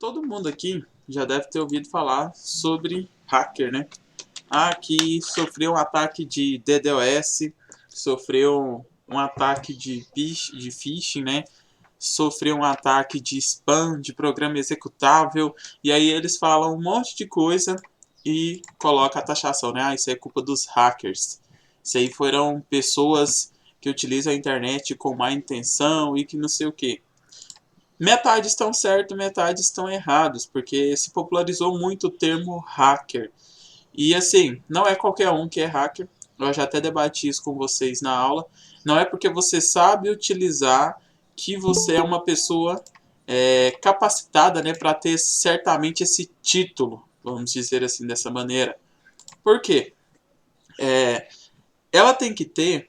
Todo mundo aqui já deve ter ouvido falar sobre hacker, né? Que sofreu um ataque de DDoS, sofreu um ataque de phishing, né? Sofreu um ataque de spam, de programa executável, e aí eles falam um monte de coisa e coloca a taxação, né? Isso é culpa dos hackers. Isso aí foram pessoas que utilizam a internet com má intenção e que não sei o que. Metade estão certos, metade estão errados, porque se popularizou muito o termo hacker. E assim, não é qualquer um que é hacker. Eu já até debati isso com vocês na aula. Não é porque você sabe utilizar que você é uma pessoa capacitada, né, para ter certamente esse título, vamos dizer assim, dessa maneira. Por quê? Ela tem que ter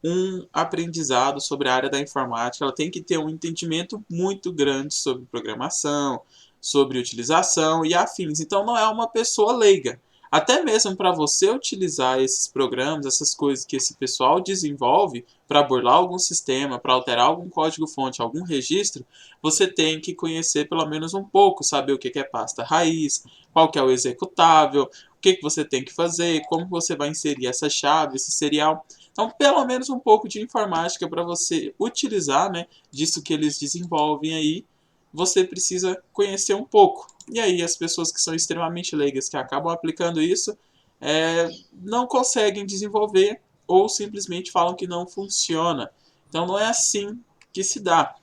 um aprendizado sobre a área da informática, ela tem que ter um entendimento muito grande sobre programação, sobre utilização e afins. Então não é uma pessoa leiga. Até mesmo para você utilizar esses programas, essas coisas que esse pessoal desenvolve para burlar algum sistema, para alterar algum código-fonte, algum registro, você tem que conhecer pelo menos um pouco, saber o que é pasta raiz, qual que é o executável, o que você tem que fazer, como você vai inserir essa chave, esse serial. Então, pelo menos um pouco de informática para você utilizar, né, disso que eles desenvolvem aí, você precisa conhecer um pouco. E aí, as pessoas que são extremamente leigas, que acabam aplicando isso, não conseguem desenvolver ou simplesmente falam que não funciona. Então, não é assim que se dá.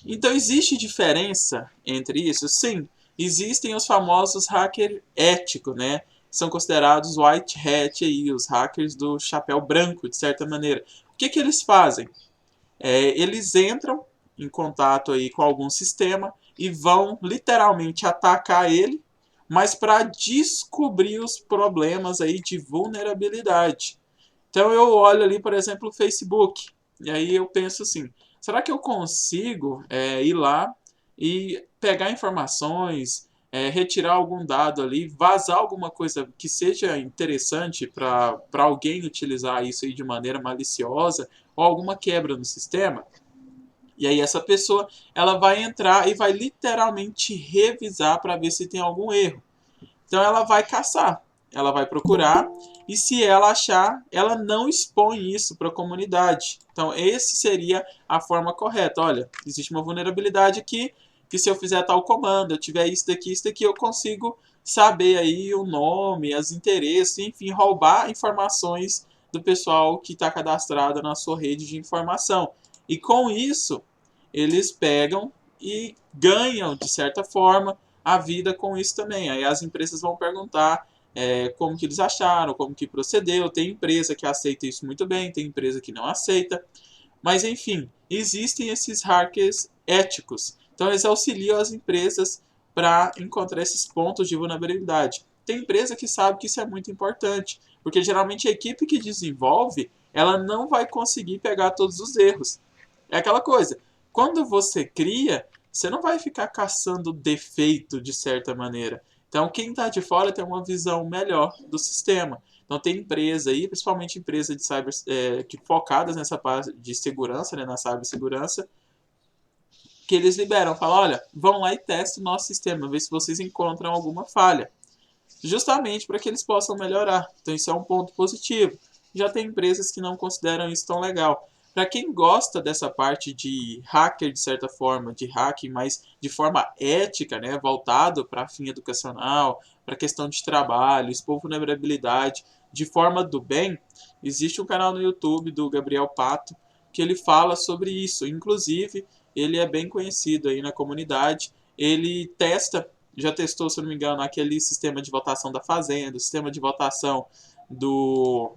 Então, existe diferença entre isso? Sim, existem os famosos hackers éticos, né? São considerados white hat aí, os hackers do chapéu branco, de certa maneira. O que eles fazem? Eles entram em contato aí com algum sistema e vão literalmente atacar ele, mas para descobrir os problemas aí de vulnerabilidade. Então eu olho ali, por exemplo, o Facebook, e aí eu penso assim, será que eu consigo ir lá e pegar informações, retirar algum dado ali, vazar alguma coisa que seja interessante para alguém utilizar isso aí de maneira maliciosa ou alguma quebra no sistema? E aí essa pessoa ela vai entrar e vai literalmente revisar para ver se tem algum erro. Então ela vai caçar, ela vai procurar e se ela achar, ela não expõe isso para a comunidade. Então esse seria a forma correta. Olha, existe uma vulnerabilidade aqui que se eu fizer tal comando, eu tiver isso daqui, eu consigo saber aí o nome, os interesses, enfim, roubar informações do pessoal que está cadastrado na sua rede de informação. E com isso, eles pegam e ganham, de certa forma, a vida com isso também. Aí as empresas vão perguntar como que eles acharam, como que procedeu. Tem empresa que aceita isso muito bem, tem empresa que não aceita. Mas enfim, existem esses hackers éticos. Então eles auxiliam as empresas para encontrar esses pontos de vulnerabilidade. Tem empresa que sabe que isso é muito importante, porque geralmente a equipe que desenvolve, ela não vai conseguir pegar todos os erros. É aquela coisa, quando você cria, você não vai ficar caçando defeito de certa maneira. Então, quem está de fora tem uma visão melhor do sistema. Então, tem empresa aí, principalmente empresas de cyber, que focadas nessa parte de segurança, né, na cibersegurança, que eles liberam, falam, olha, vão lá e testem o nosso sistema, ver se vocês encontram alguma falha. Justamente para que eles possam melhorar. Então, isso é um ponto positivo. Já tem empresas que não consideram isso tão legal. Para quem gosta dessa parte de hacker, de certa forma, de hacking, mas de forma ética, né, voltado para fim educacional, para questão de trabalho, expor vulnerabilidade, de forma do bem, existe um canal no YouTube do Gabriel Pato que ele fala sobre isso. Inclusive, ele é bem conhecido aí na comunidade. Ele testa, já testou, se não me engano, aquele sistema de votação da Fazenda, o sistema de votação do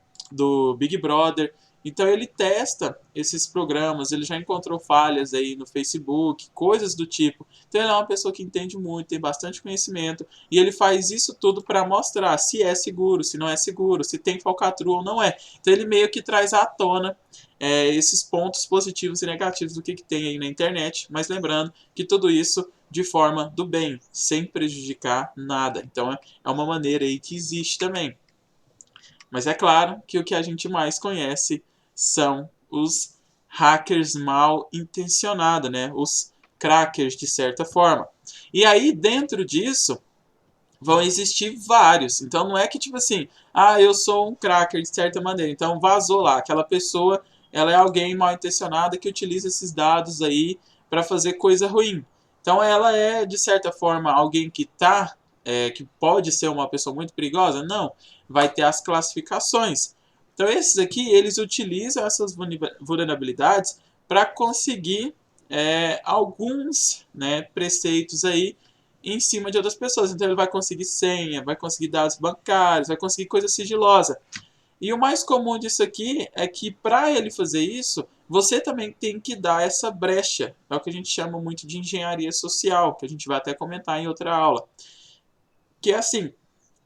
Big Brother. Então ele testa esses programas, ele já encontrou falhas aí no Facebook, coisas do tipo. Então ele é uma pessoa que entende muito, tem bastante conhecimento, e ele faz isso tudo para mostrar se é seguro, se não é seguro, se tem falcatrua ou não é. Então ele meio que traz à tona esses pontos positivos e negativos do que tem aí na internet, mas lembrando que tudo isso de forma do bem, sem prejudicar nada. Então é uma maneira aí que existe também. Mas é claro que o que a gente mais conhece são os hackers mal intencionados, né? Os crackers de certa forma. E aí, dentro disso, vão existir vários. Então não é que tipo assim, eu sou um cracker de certa maneira. Então vazou lá, aquela pessoa, ela é alguém mal intencionada que utiliza esses dados aí para fazer coisa ruim. Então ela é de certa forma alguém que pode ser uma pessoa muito perigosa? Não, vai ter as classificações. Então esses aqui, eles utilizam essas vulnerabilidades para conseguir alguns, né, preceitos aí em cima de outras pessoas. Então ele vai conseguir senha, vai conseguir dados bancários, vai conseguir coisa sigilosa. E o mais comum disso aqui é que para ele fazer isso, você também tem que dar essa brecha. É o que a gente chama muito de engenharia social, que a gente vai até comentar em outra aula. Que é assim,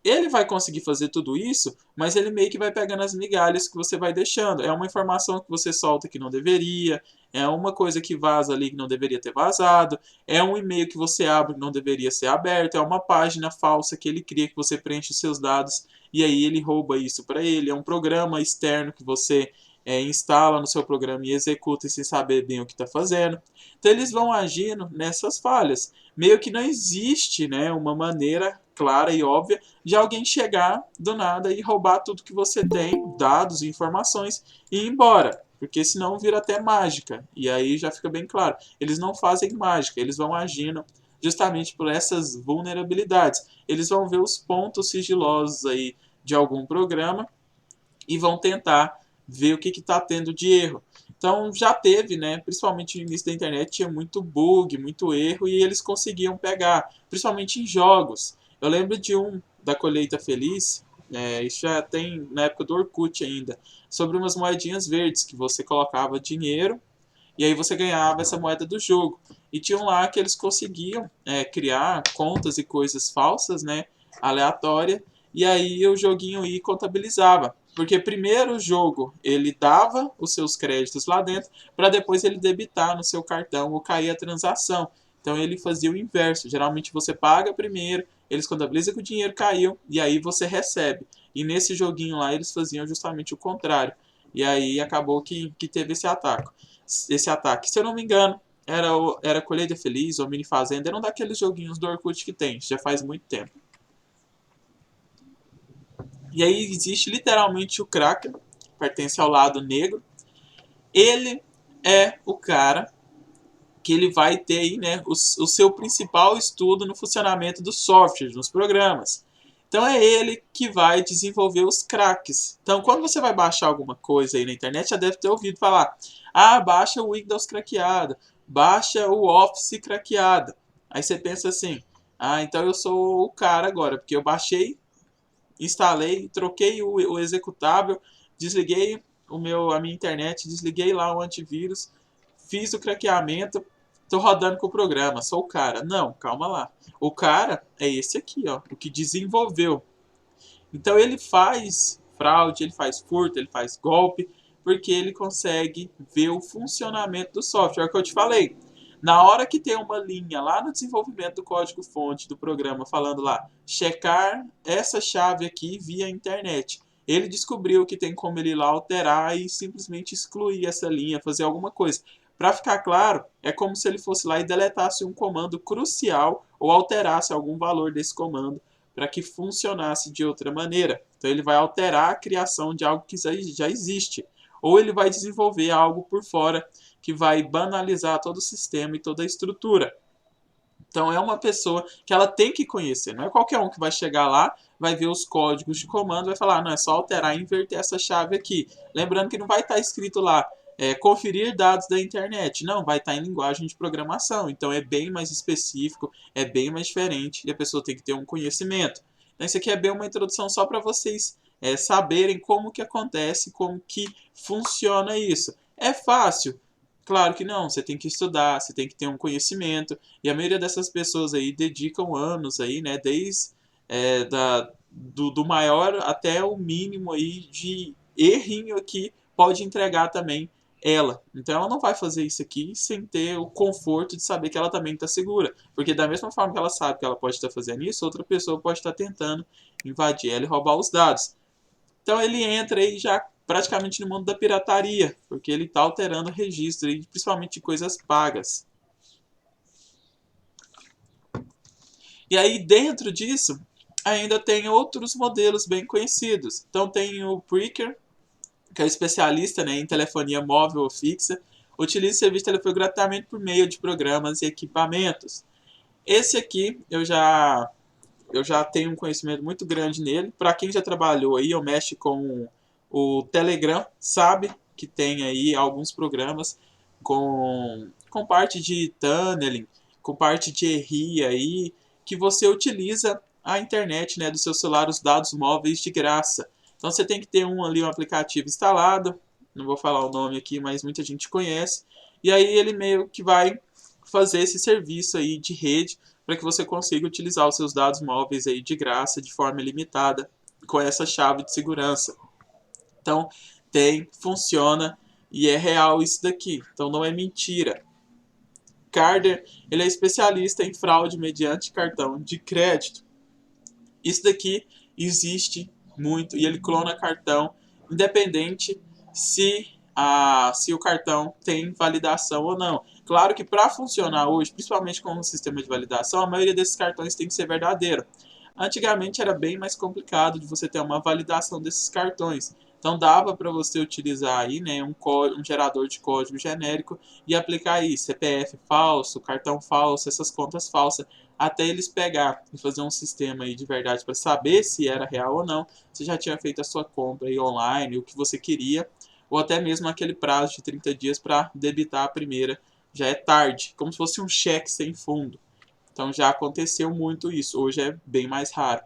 ele vai conseguir fazer tudo isso, mas ele meio que vai pegando as migalhas que você vai deixando. É uma informação que você solta que não deveria, é uma coisa que vaza ali que não deveria ter vazado, é um e-mail que você abre que não deveria ser aberto, é uma página falsa que ele cria que você preenche os seus dados e aí ele rouba isso para ele, é um programa externo que você instala no seu programa e executa sem saber bem o que está fazendo. Então eles vão agindo nessas falhas. Meio que não existe, né, uma maneira clara e óbvia de alguém chegar do nada e roubar tudo que você tem, dados e informações, e ir embora. Porque senão vira até mágica. E aí já fica bem claro. Eles não fazem mágica, eles vão agindo justamente por essas vulnerabilidades. Eles vão ver os pontos sigilosos aí de algum programa e vão tentar ver o que está tendo de erro. Então já teve, né? Principalmente no início da internet tinha muito bug, muito erro e eles conseguiam pegar, principalmente em jogos. Eu lembro de um da Colheita Feliz, isso já tem na época do Orkut ainda, sobre umas moedinhas verdes que você colocava dinheiro e aí você ganhava essa moeda do jogo. E tinham lá que eles conseguiam criar contas e coisas falsas, né, aleatória, e aí o joguinho aí contabilizava. Porque primeiro o jogo ele dava os seus créditos lá dentro, para depois ele debitar no seu cartão ou cair a transação. Então ele fazia o inverso. Geralmente você paga primeiro, eles contabilizam que o dinheiro caiu e aí você recebe. E nesse joguinho lá eles faziam justamente o contrário. E aí acabou que teve esse ataque. Se eu não me engano, era Colheita Feliz ou Mini Fazenda, era um daqueles joguinhos do Orkut que tem, já faz muito tempo. E aí existe literalmente o Kraken, pertence ao lado negro. Ele é o cara que ele vai ter aí, né, o seu principal estudo no funcionamento dos softwares, nos programas. Então é ele que vai desenvolver os craques. Então quando você vai baixar alguma coisa aí na internet, já deve ter ouvido falar: baixa o Windows craqueado, baixa o Office craqueado. Aí você pensa assim: então eu sou o cara agora, porque eu baixei, instalei, troquei o executável, desliguei a minha internet, desliguei lá o antivírus, fiz o craqueamento, tô rodando com o programa, sou o cara. Não, calma lá. O cara é esse aqui, ó, o que desenvolveu. Então ele faz fraude, ele faz furto, ele faz golpe, porque ele consegue ver o funcionamento do software. É o que eu te falei. Na hora que tem uma linha lá no desenvolvimento do código-fonte do programa falando lá, checar essa chave aqui via internet. Ele descobriu que tem como ele ir lá alterar e simplesmente excluir essa linha, fazer alguma coisa. Para ficar claro, é como se ele fosse lá e deletasse um comando crucial ou alterasse algum valor desse comando para que funcionasse de outra maneira. Então ele vai alterar a criação de algo que já existe. Ou ele vai desenvolver algo por fora que vai banalizar todo o sistema e toda a estrutura. Então é uma pessoa que ela tem que conhecer. Não é qualquer um que vai chegar lá, vai ver os códigos de comando, vai falar: não, é só alterar e inverter essa chave aqui. Lembrando que não vai estar escrito lá conferir dados da internet. Não, vai estar em linguagem de programação. Então é bem mais específico, é bem mais diferente e a pessoa tem que ter um conhecimento. Então isso aqui é bem uma introdução só para vocês saberem como que acontece, como que funciona isso. É fácil? Claro que não, você tem que estudar, você tem que ter um conhecimento, e a maioria dessas pessoas aí dedicam anos aí, né, desde do maior até o mínimo aí de errinho que pode entregar também ela. Então ela não vai fazer isso aqui sem ter o conforto de saber que ela também está segura, porque da mesma forma que ela sabe que ela pode estar fazendo isso, outra pessoa pode estar tentando invadir ela e roubar os dados. Então ele entra aí já praticamente no mundo da pirataria, porque ele está alterando o registro, principalmente de coisas pagas. E aí, dentro disso, ainda tem outros modelos bem conhecidos. Então, tem o Preaker, que é especialista, né, em telefonia móvel ou fixa, utiliza o serviço de telefonia gratuitamente por meio de programas e equipamentos. Esse aqui eu já tenho um conhecimento muito grande nele. Para quem já trabalhou aí ou mexe com o Telegram, sabe que tem aí alguns programas com parte de tunneling, com parte de ERI aí, que você utiliza a internet, né, do seu celular, os dados móveis de graça. Então você tem que ter um aplicativo instalado, não vou falar o nome aqui, mas muita gente conhece. E aí ele meio que vai fazer esse serviço aí de rede para que você consiga utilizar os seus dados móveis aí de graça, de forma ilimitada, com essa chave de segurança. Então, funciona e é real isso daqui. Então, não é mentira. Carder, ele é especialista em fraude mediante cartão de crédito. Isso daqui existe muito e ele clona cartão, independente se o cartão tem validação ou não. Claro que para funcionar hoje, principalmente com o sistema de validação, a maioria desses cartões tem que ser verdadeiro. Antigamente era bem mais complicado de você ter uma validação desses cartões. Então dava para você utilizar aí, né, um gerador de código genérico e aplicar aí CPF falso, cartão falso, essas contas falsas, até eles pegar e fazer um sistema aí de verdade para saber se era real ou não. Você já tinha feito a sua compra aí online, o que você queria, ou até mesmo aquele prazo de 30 dias para debitar a primeira. Já é tarde, como se fosse um cheque sem fundo. Então já aconteceu muito isso, hoje é bem mais raro.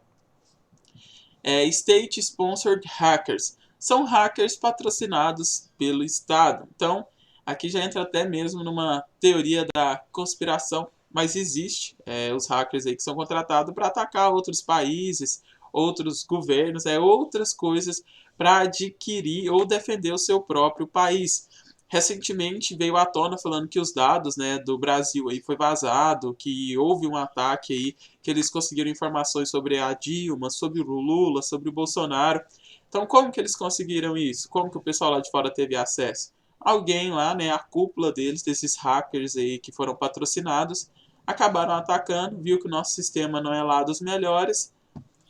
State Sponsored Hackers. São hackers patrocinados pelo Estado. Então, aqui já entra até mesmo numa teoria da conspiração, mas existe os hackers aí que são contratados para atacar outros países, outros governos, outras coisas para adquirir ou defender o seu próprio país. Recentemente veio à tona falando que os dados, né, do Brasil aí foi vazado, que houve um ataque aí, que eles conseguiram informações sobre a Dilma, sobre o Lula, sobre o Bolsonaro. Então, como que eles conseguiram isso? Como que o pessoal lá de fora teve acesso? Alguém lá, né, a cúpula deles, desses hackers aí que foram patrocinados, acabaram atacando, viu que o nosso sistema não é lá dos melhores,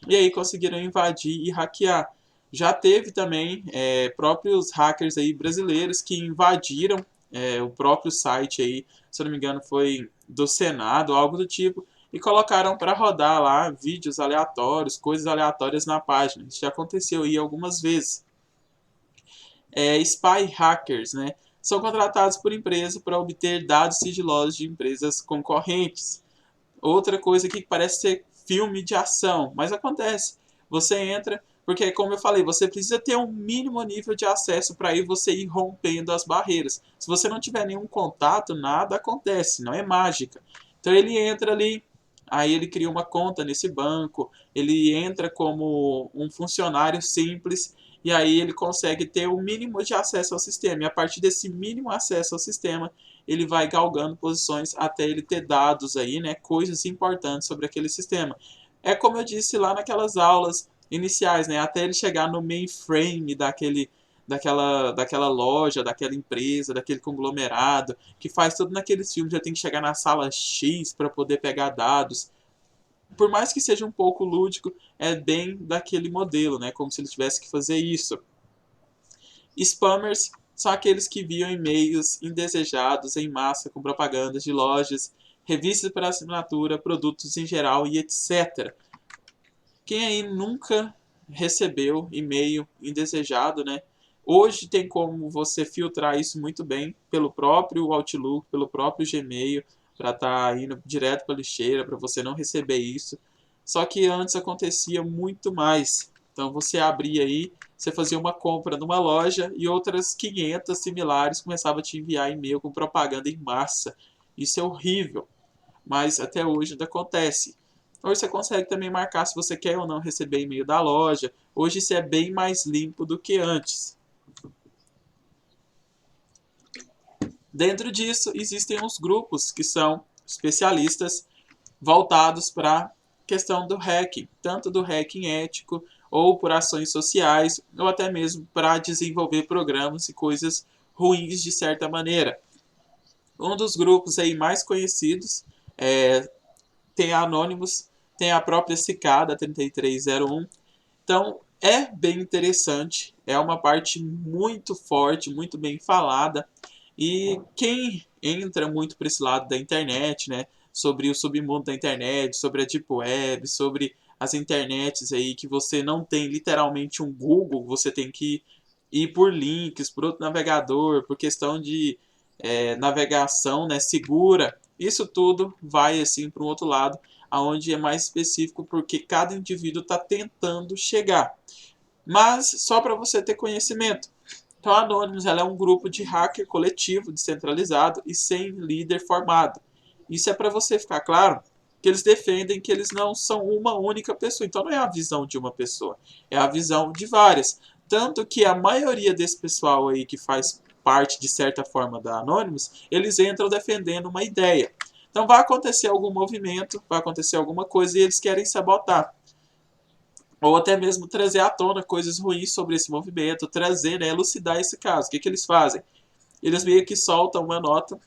e aí conseguiram invadir e hackear. Já teve também próprios hackers aí brasileiros que invadiram o próprio site aí, se eu não me engano foi do Senado, algo do tipo, e colocaram para rodar lá vídeos aleatórios, coisas aleatórias na página. Isso já aconteceu aí algumas vezes. Spy hackers, né? São contratados por empresa para obter dados sigilosos de empresas concorrentes. Outra coisa aqui que parece ser filme de ação, mas acontece. Você entra, porque como eu falei, você precisa ter um mínimo nível de acesso para aí você ir rompendo as barreiras. Se você não tiver nenhum contato, nada acontece, não é mágica. Então ele entra ali, aí ele cria uma conta nesse banco, ele entra como um funcionário simples e aí ele consegue ter o mínimo de acesso ao sistema. E a partir desse mínimo acesso ao sistema, ele vai galgando posições até ele ter dados aí, né, coisas importantes sobre aquele sistema. É como eu disse lá naquelas aulas iniciais, né, até ele chegar no mainframe daquela loja, daquela empresa, daquele conglomerado, que faz tudo naqueles filmes, já tem que chegar na sala X para poder pegar dados. Por mais que seja um pouco lúdico, é bem daquele modelo, né, como se ele tivesse que fazer isso. Spammers são aqueles que enviam e-mails indesejados em massa com propagandas de lojas, revistas para assinatura, produtos em geral e etc. Quem aí nunca recebeu e-mail indesejado, né? Hoje tem como você filtrar isso muito bem pelo próprio Outlook, pelo próprio Gmail, para estar indo direto para a lixeira, para você não receber isso. Só que antes acontecia muito mais. Então você abria aí, você fazia uma compra numa loja e outras 500 similares começavam a te enviar e-mail com propaganda em massa. Isso é horrível, mas até hoje ainda acontece. Hoje você consegue também marcar se você quer ou não receber e-mail da loja. Hoje isso é bem mais limpo do que antes. Dentro disso, existem uns grupos que são especialistas voltados para a questão do hacking, tanto do hacking ético, ou por ações sociais, ou até mesmo para desenvolver programas e coisas ruins de certa maneira. Um dos grupos aí mais conhecidos tem a Anonymous. tem a própria cicada 3301. Então, é bem interessante, é uma parte muito forte, muito bem falada, e quem entra muito para esse lado da internet, né, sobre o submundo da internet, sobre a Deep Web, sobre as internets aí que você não tem literalmente um Google, você tem que ir por links, por outro navegador, por questão de navegação, né, segura, isso tudo vai assim para um outro lado, aonde é mais específico porque cada indivíduo está tentando chegar. Mas só para você ter conhecimento. Então, a Anonymous ela é um grupo de hacker coletivo, descentralizado e sem líder formado. Isso é para você ficar claro que eles defendem que eles não são uma única pessoa. Então, não é a visão de uma pessoa, é a visão de várias. Tanto que a maioria desse pessoal aí que faz parte, de certa forma, da Anonymous, eles entram defendendo uma ideia. Então, vai acontecer algum movimento, vai acontecer alguma coisa e eles querem sabotar ou até mesmo trazer à tona coisas ruins sobre esse movimento, trazer, né, elucidar esse caso. O que, que eles fazem? Eles meio que soltam uma nota,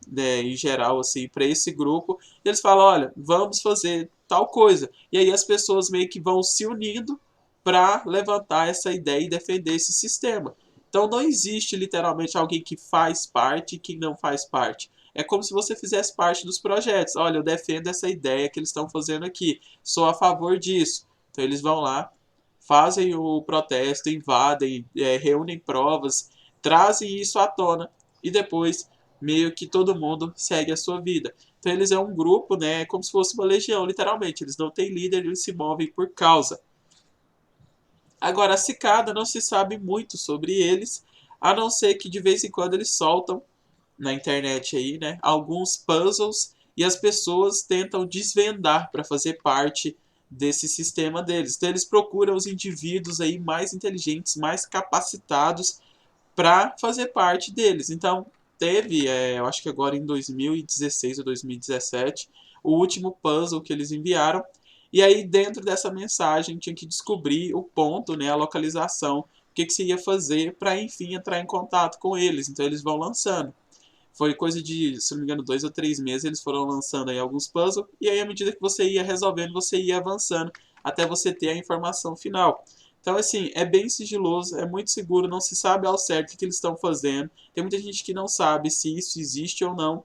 né, em geral, assim, para esse grupo, e eles falam, olha, vamos fazer tal coisa. E aí as pessoas meio que vão se unindo para levantar essa ideia e defender esse sistema. Então não existe literalmente alguém que faz parte e quem não faz parte. É como se você fizesse parte dos projetos. Olha, eu defendo essa ideia que eles estão fazendo aqui. Sou a favor disso. Então eles vão lá, fazem o protesto, invadem, reúnem provas, trazem isso à tona e depois meio que todo mundo segue a sua vida. Então eles é um grupo, né, como se fosse uma legião, literalmente. Eles não têm líder, eles se movem por causa. Agora, a cicada não se sabe muito sobre eles, a não ser que de vez em quando eles soltam na internet aí, né, alguns puzzles e as pessoas tentam desvendar para fazer parte desse sistema deles. Então eles procuram os indivíduos aí mais inteligentes, mais capacitados para fazer parte deles. Então teve, eu acho que agora em 2016 ou 2017, o último puzzle que eles enviaram. E aí dentro dessa mensagem tinha que descobrir o ponto, né, a localização, o que, que se ia fazer para enfim entrar em contato com eles. Então eles vão lançando. Foi coisa de, se não me engano, 2 ou 3 meses, eles foram lançando aí alguns puzzles, e aí à medida que você ia resolvendo, você ia avançando, até você ter a informação final. Então, assim, é bem sigiloso, é muito seguro, não se sabe ao certo o que eles estão fazendo. Tem muita gente que não sabe se isso existe ou não,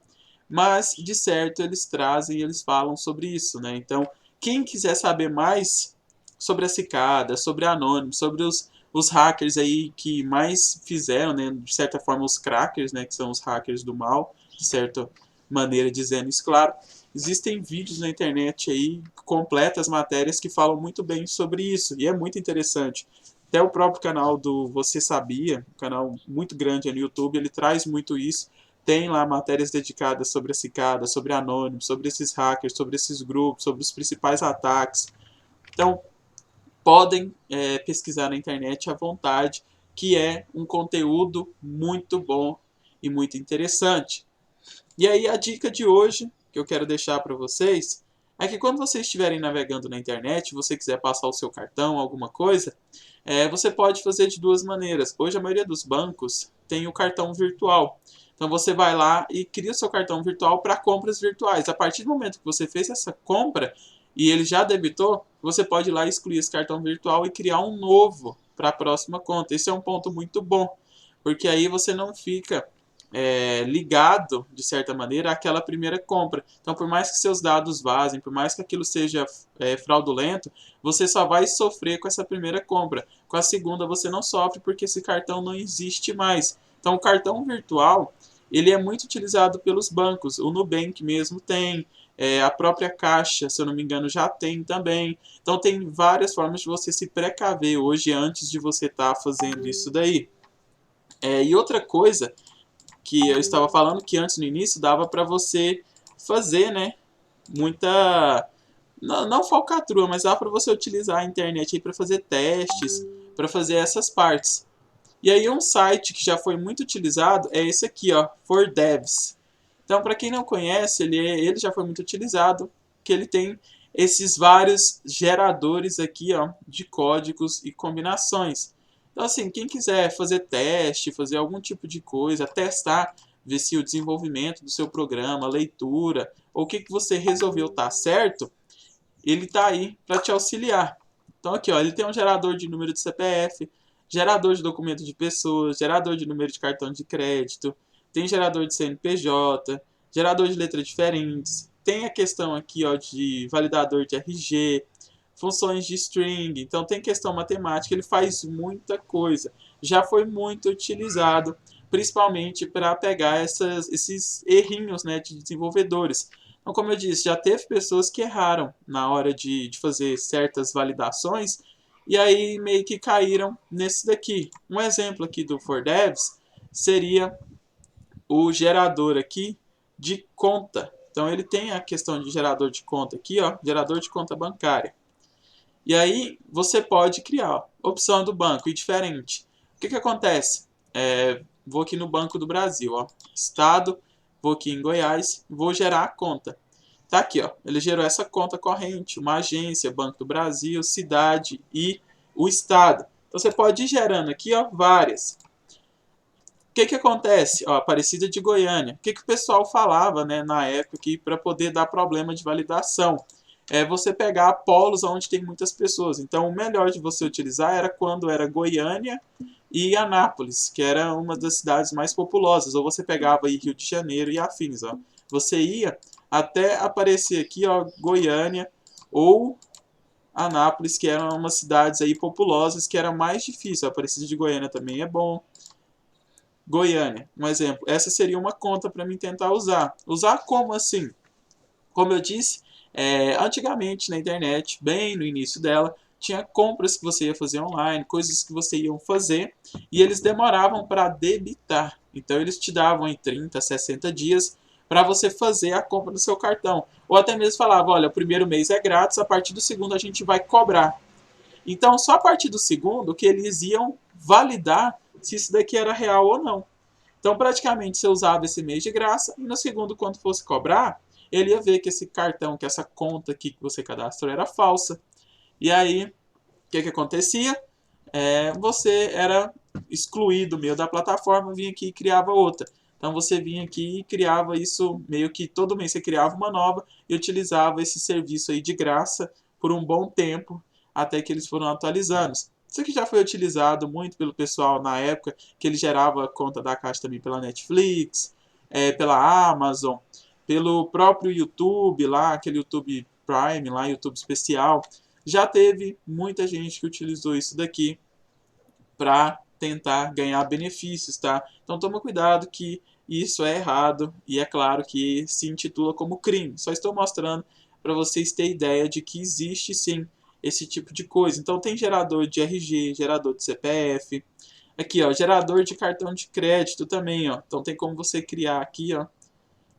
mas de certo eles trazem e eles falam sobre isso, né? Então, quem quiser saber mais sobre a Cicada, sobre a Anonymous, sobre os hackers aí que mais fizeram, né, de certa forma os crackers, né, que são os hackers do mal, de certa maneira dizendo isso, claro. Existem vídeos na internet aí, completas matérias que falam muito bem sobre isso, e é muito interessante. Até o próprio canal do Você Sabia, um canal muito grande no YouTube, ele traz muito isso. Tem lá matérias dedicadas sobre a Cicada, sobre a Anonymous, sobre esses hackers, sobre esses grupos, sobre os principais ataques. Então, podem pesquisar na internet à vontade, que é um conteúdo muito bom e muito interessante. E aí a dica de hoje que eu quero deixar para vocês é que quando vocês estiverem navegando na internet, você quiser passar o seu cartão, alguma coisa, você pode fazer de duas maneiras. Hoje a maioria dos bancos tem o cartão virtual. Então você vai lá e cria o seu cartão virtual para compras virtuais. A partir do momento que você fez essa compra e ele já debitou, você pode ir lá excluir esse cartão virtual e criar um novo para a próxima conta. Esse é um ponto muito bom, porque aí você não fica ligado, de certa maneira, àquela primeira compra. Então, por mais que seus dados vazem, por mais que aquilo seja fraudulento, você só vai sofrer com essa primeira compra. Com a segunda, você não sofre porque esse cartão não existe mais. Então, o cartão virtual, ele é muito utilizado pelos bancos. O Nubank mesmo tem, a própria Caixa, se eu não me engano, já tem também. Então, tem várias formas de você se precaver hoje antes de você estar fazendo isso daí. E outra coisa que eu estava falando que antes no início dava para você fazer, né, muita não falcatrua, mas dá para você utilizar a internet aí para fazer testes, para fazer essas partes. E aí um site que já foi muito utilizado é esse aqui, ó, For Devs. Então, para quem não conhece, ele já foi muito utilizado, que ele tem esses vários geradores aqui, ó, de códigos e combinações. Então, assim, quem quiser fazer teste, fazer algum tipo de coisa, testar, ver se o desenvolvimento do seu programa, leitura, ou o que, que você resolveu tá certo, ele está aí para te auxiliar. Então aqui, ó, ele tem um gerador de número de CPF, gerador de documento de pessoas, gerador de número de cartão de crédito, tem gerador de CNPJ, gerador de letras diferentes, tem a questão aqui, ó, de validador de RG, funções de string, então tem questão matemática, ele faz muita coisa. Já foi muito utilizado, principalmente para pegar esses errinhos, né, de desenvolvedores. Então, como eu disse, já teve pessoas que erraram na hora de fazer certas validações e aí meio que caíram nesse daqui. Um exemplo aqui do ForDevs seria o gerador aqui de conta. Então ele tem a questão de gerador de conta aqui, ó, gerador de conta bancária. E aí você pode criar ó, opção do banco e diferente. O que acontece? Vou aqui no Banco do Brasil, ó, Estado, vou aqui em Goiás, vou gerar a conta. Tá aqui, ó, ele gerou essa conta corrente, uma agência, Banco do Brasil, cidade e o Estado. Então você pode ir gerando aqui, ó, várias. O que acontece? Ó, Aparecida de Goiânia. O que o pessoal falava, né, na época aqui para poder dar problema de validação? É você pegar polos onde tem muitas pessoas. Então, o melhor de você utilizar era quando era Goiânia e Anápolis, que era uma das cidades mais populosas. Ou você pegava aí Rio de Janeiro e afins. Ó. Você ia até aparecer aqui, ó, Goiânia ou Anápolis, que eram umas cidades aí populosas, que era mais difícil. A Aparecida de Goiânia também é bom. Goiânia, um exemplo. Essa seria uma conta para mim tentar usar. Usar como assim? Como eu disse, antigamente na internet, bem no início dela, tinha compras que você ia fazer online, coisas que você ia fazer, e eles demoravam para debitar. Então eles te davam em 30, 60 dias para você fazer a compra do seu cartão. Ou até mesmo falava, olha, o primeiro mês é grátis, a partir do segundo a gente vai cobrar. Então só a partir do segundo que eles iam validar se isso daqui era real ou não. Então, praticamente, você usava esse mês de graça e no segundo, quando fosse cobrar, ele ia ver que esse cartão, que essa conta aqui que você cadastrou era falsa. E aí, o que acontecia? Você era excluído meio da plataforma, vinha aqui e criava outra. Então, você vinha aqui e criava isso, meio que todo mês você criava uma nova e utilizava esse serviço aí de graça por um bom tempo, até que eles foram atualizando. Isso aqui já foi utilizado muito pelo pessoal na época, que ele gerava conta da Caixa também pela Netflix, pela Amazon, pelo próprio YouTube lá, aquele YouTube Prime lá, YouTube especial. Já teve muita gente que utilizou isso daqui para tentar ganhar benefícios, tá? Então toma cuidado que isso é errado e é claro que se intitula como crime. Só estou mostrando para vocês terem ideia de que existe sim esse tipo de coisa. Então tem gerador de RG, gerador de CPF, aqui ó, gerador de cartão de crédito também, ó. Então tem como você criar aqui, ó,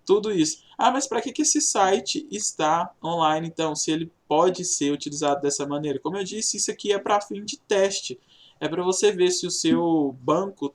tudo isso. Ah, mas para que esse site está online então, se ele pode ser utilizado dessa maneira? Como eu disse, isso aqui é para fim de teste. É para você ver se o seu banco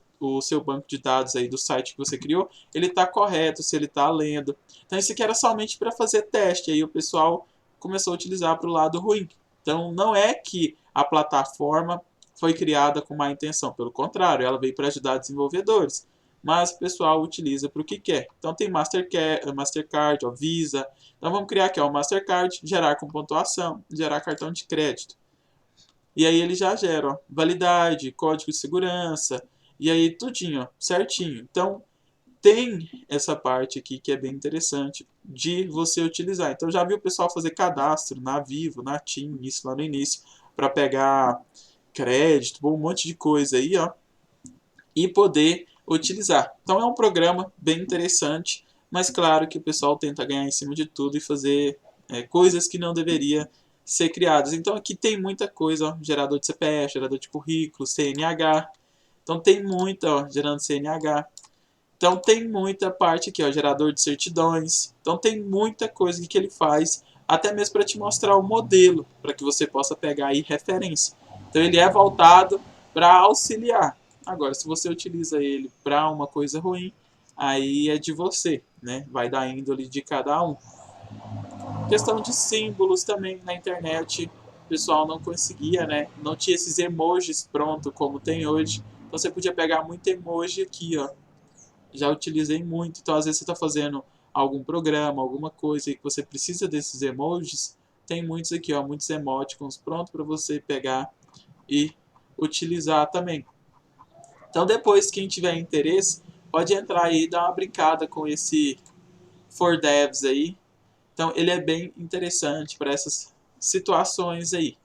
de dados aí do site que você criou, ele está correto, se ele está lendo. Então isso aqui era somente para fazer teste. Aí o pessoal começou a utilizar para o lado ruim. Então não é que a plataforma foi criada com má intenção, pelo contrário, ela veio para ajudar desenvolvedores, mas o pessoal utiliza para o que quer. Então tem Mastercard, ó, Visa. Então vamos criar aqui ó, o Mastercard, gerar com pontuação, gerar cartão de crédito. E aí ele já gera ó, validade, código de segurança, e aí tudinho, ó, certinho. Então tem essa parte aqui que é bem interessante de você utilizar. Então já viu o pessoal fazer cadastro na Vivo, na TIM, isso lá no início, para pegar crédito, um monte de coisa aí, ó, e poder utilizar. Então é um programa bem interessante, mas claro que o pessoal tenta ganhar em cima de tudo e fazer coisas que não deveria ser criadas. Então aqui tem muita coisa, ó, gerador de CPF, gerador de currículo, CNH. Então tem muita, ó, gerando CNH. Então tem muita parte aqui, ó, gerador de certidões. Então tem muita coisa que ele faz, até mesmo para te mostrar o modelo, para que você possa pegar aí referência. Então ele é voltado para auxiliar. Agora, se você utiliza ele para uma coisa ruim, aí é de você, né? Vai dar índole de cada um. Questão de símbolos também na internet, o pessoal não conseguia, né? Não tinha esses emojis pronto como tem hoje. Então você podia pegar muito emoji aqui, ó, já utilizei muito. Então, às vezes você está fazendo algum programa, alguma coisa e que você precisa desses emojis, tem muitos aqui, ó, muitos emoticons pronto para você pegar e utilizar também. Então depois, quem tiver interesse, pode entrar aí e dar uma brincada com esse For Devs aí. Então ele é bem interessante para essas situações aí.